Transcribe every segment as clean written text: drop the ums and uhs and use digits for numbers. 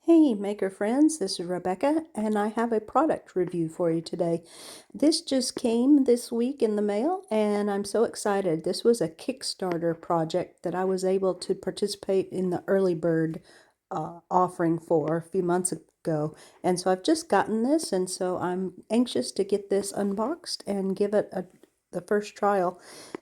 Hey maker friends, this is Rebecca and I have a product review for you today. This just came this week in the mail and I'm so excited. This was a Kickstarter project that I was able to participate in the early bird offering for a few months ago. And so I've just gotten this and so I'm anxious to get this unboxed and give it the first trial.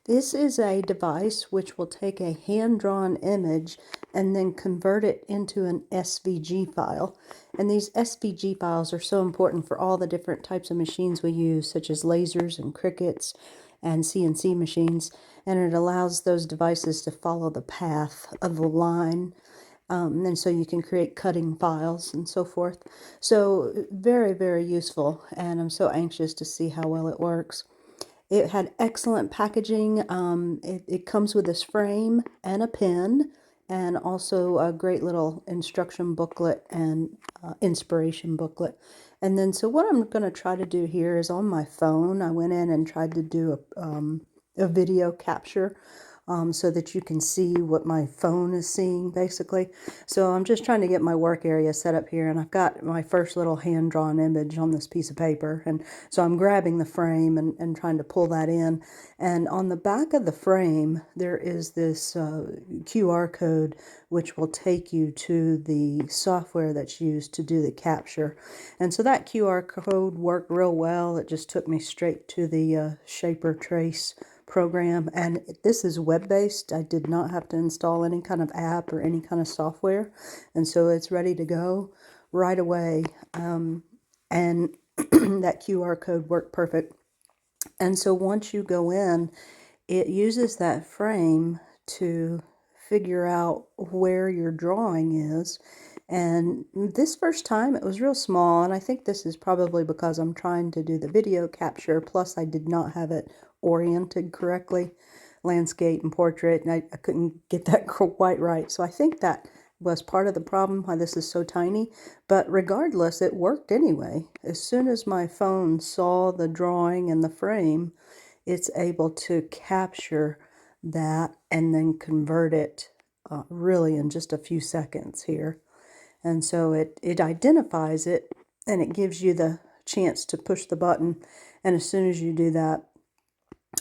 This is a device which will take a hand-drawn image and then convert it into an SVG file. And these SVG files are so important for all the different types of machines we use, such as lasers and Cricuts and CNC machines. And it allows those devices to follow the path of the line. And so you can create cutting files and so forth. So very, very useful. And I'm so anxious to see how well it works. It had excellent packaging. It comes with this frame and a pen and also a great little instruction booklet and inspiration booklet. And then so what I'm going to try to do here is on my phone, I went in and tried to do a video capture so that you can see what my phone is seeing basically. So I'm just trying to get my work area set up here and I've got my first little hand-drawn image on this piece of paper, and so I'm grabbing the frame and trying to pull that in. And on the back of the frame there is this QR code which will take you to the software that's used to do the capture. And so that QR code worked real well. It just took me straight to the Shaper Trace program, and this is web-based. I did not have to install any kind of app or any kind of software, and so it's ready to go right away. And that QR code worked perfect. And so once you go in, it uses that frame to figure out where your drawing is. And this first time it was real small, and I think this is probably because I'm trying to do the video capture, plus I did not have it oriented correctly, landscape and portrait, and I couldn't get that quite right. So I think that was part of the problem why this is so tiny, but regardless, it worked anyway. As soon as my phone saw the drawing and the frame, it's able to capture that and then convert it really in just a few seconds here. And so it identifies it and it gives you the chance to push the button, and as soon as you do that,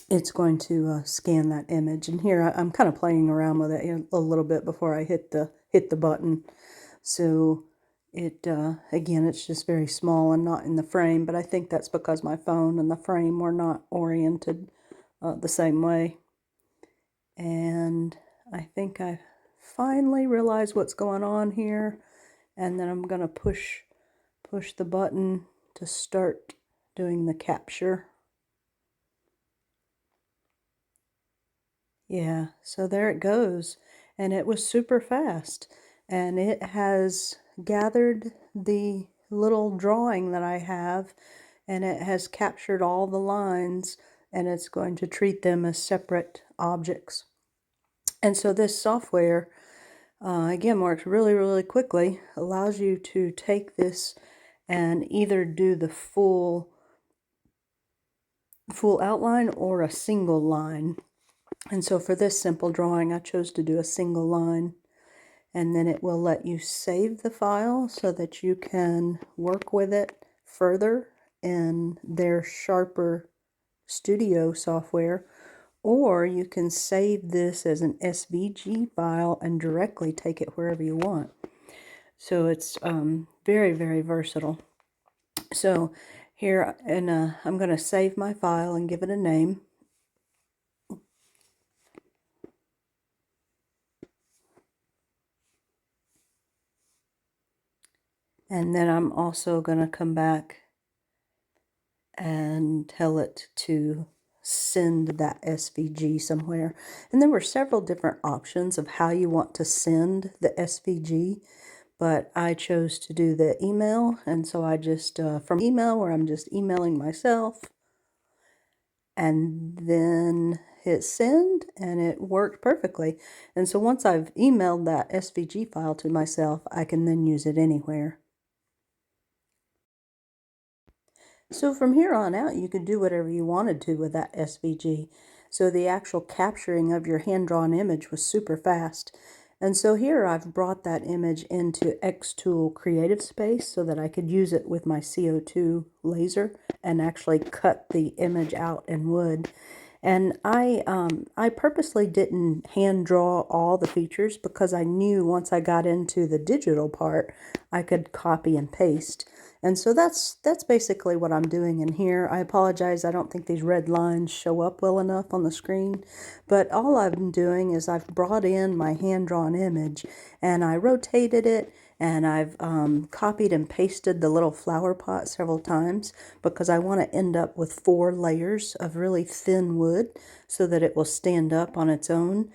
it's going to scan that image. And here I'm kind of playing around with it a little bit before I hit the button. So it again, it's just very small and not in the frame, but I think that's because my phone and the frame were not oriented the same way. And I think I finally realized what's going on here, and then I'm going to push the button to start doing the capture. Yeah, so there it goes, and it was super fast, and it has gathered the little drawing that I have, and it has captured all the lines, and it's going to treat them as separate objects. And so this software again works really, really quickly, allows you to take this and either do the full outline or a single line. And so for this simple drawing, I chose to do a single line, and then it will let you save the file so that you can work with it further in their Shaper Studio software, or you can save this as an SVG file and directly take it wherever you want. So it's very, very versatile. So here, and I'm going to save my file and give it a name. And then I'm also going to come back and tell it to send that SVG somewhere. And there were several different options of how you want to send the SVG, but I chose to do the email. And so I just, from email, where I'm just emailing myself, and then hit send, and it worked perfectly. And so once I've emailed that SVG file to myself, I can then use it anywhere. So from here on out, you could do whatever you wanted to with that SVG. So the actual capturing of your hand-drawn image was super fast. And so here I've brought that image into Xtool Creative Space so that I could use it with my CO2 laser and actually cut the image out in wood. And I purposely didn't hand draw all the features because I knew once I got into the digital part, I could copy and paste. And so that's basically what I'm doing in here. I apologize, I don't think these red lines show up well enough on the screen, but all I've been doing is I've brought in my hand-drawn image and I rotated it, and I've copied and pasted the little flower pot several times because I want to end up with 4 layers of really thin wood so that it will stand up on its own.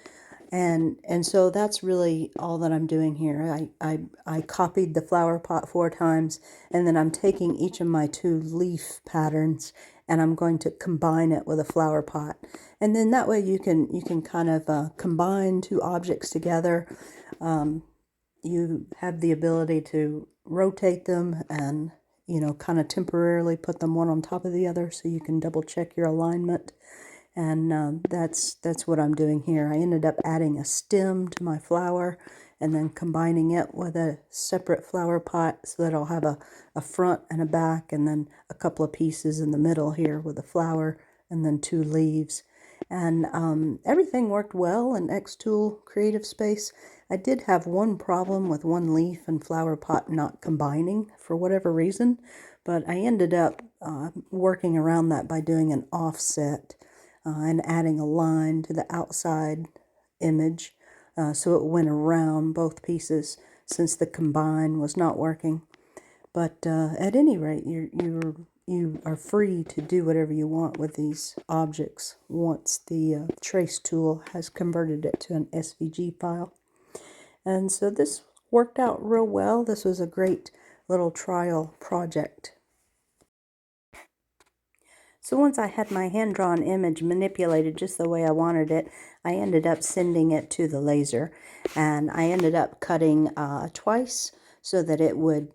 And so that's really all that I'm doing here. I copied the flower pot 4 times, and then I'm taking each of my 2 leaf patterns and I'm going to combine it with a flower pot. And then that way you can kind of combine 2 objects together. You have the ability to rotate them and, you know, kind of temporarily put them one on top of the other so you can double check your alignment. And that's what I'm doing here. I ended up adding a stem to my flower and then combining it with a separate flower pot so that I'll have a front and a back, and then a couple of pieces in the middle here with a flower and then 2 leaves. And everything worked well in Xtool Creative Space. I did have one problem with one leaf and flower pot not combining for whatever reason, but I ended up working around that by doing an offset and adding a line to the outside image so it went around both pieces since the combine was not working. But at any rate, you are free to do whatever you want with these objects once the trace tool has converted it to an SVG file. And so this worked out real well. This was a great little trial project. So once I had my hand-drawn image manipulated just the way I wanted it, I ended up sending it to the laser, and I ended up cutting twice so that it would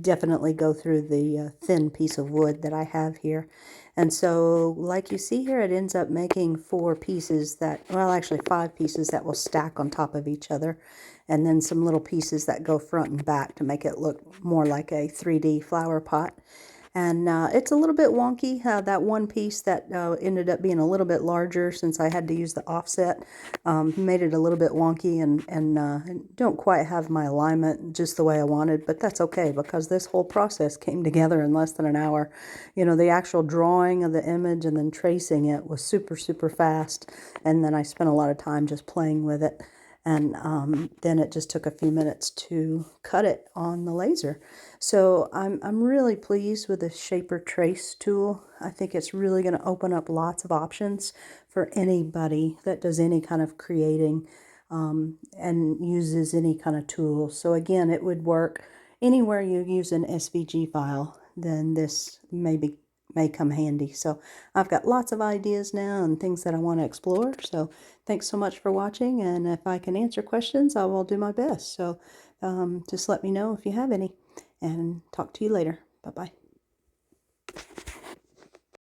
definitely go through the thin piece of wood that I have here. And so like you see here, it ends up making 4 pieces that, well, actually 5 pieces that will stack on top of each other, and then some little pieces that go front and back to make it look more like a 3D flower pot. And it's a little bit wonky. That one piece that ended up being a little bit larger since I had to use the offset made it a little bit wonky, and don't quite have my alignment just the way I wanted, but that's okay because this whole process came together in less than an hour. You know, the actual drawing of the image and then tracing it was super, super fast, and then I spent a lot of time just playing with it. And then it just took a few minutes to cut it on the laser. So I'm really pleased with the Shaper Trace tool. I think it's really going to open up lots of options for anybody that does any kind of creating and uses any kind of tool. So again, it would work anywhere you use an SVG file, then this may come handy. So I've got lots of ideas now and things that I want to explore. So thanks so much for watching, and if I can answer questions, I will do my best. So just let me know if you have any, and talk to you later. Bye-bye.